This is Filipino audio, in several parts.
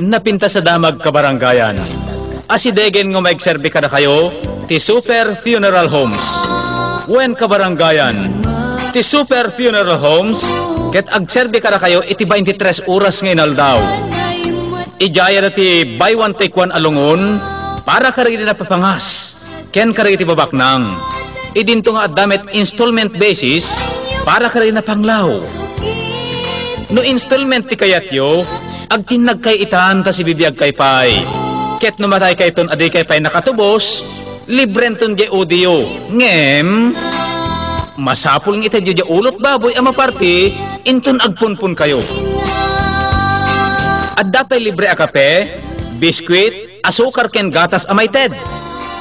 napinta sa damag kabaranggayan. Asidegen nga maigserbi kada kayo, ti Super Funeral Homes. Wen kabaranggayan, ti Super Funeral Homes, ket agserbi kada kayo iti 23 oras nga inaldaw. Ijaya na ti buy one take one alungon, para karagiti na papangas, ken karagiti babaknang. Idinto nga damit installment basis, para karagiti na panglaw. No installment ti kayatyo, agtinag kay itan ta si bibiyag kay pay. Ket no matay kay ton aday kay pay nakatubos, librenton di audio. Ngem, masapul ng ita di ulot baboy ama party, inton agpunpun kayo. At dapay libre a kape, biskwit, asukar ken gatas amay ted.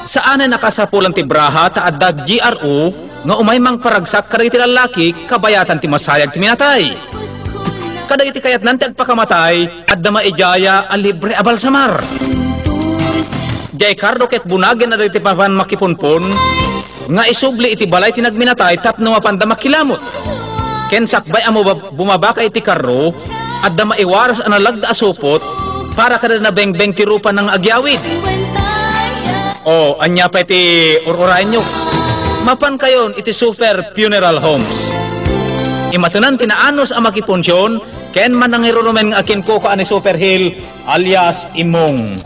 Saan na nakasapulan ti braha ta addag GRO nga umay mang paragsak kariti lalaki kabayatan ti masayag ti minatay. Kada iti kayat nanti agpakamatay at dama ijaya a libre a balsamar. Jay Cardo ket bunagen na iti papan makipunpun nga isubli iti balay ti nagminatay tapno mapanda makilamot. Ken sakbay amo bumabaka iti karro at dama iwaras ang nalagda asupot para kada na beng-beng tirupan ng agyawid. O, anya pa iti ururain nyo. Mapan kayon iti Super Funeral Homes. Imatunan tinaanos ang makipunsyon, ken man nangirunumen ng akin ko ka ani Super Hill alias Imong.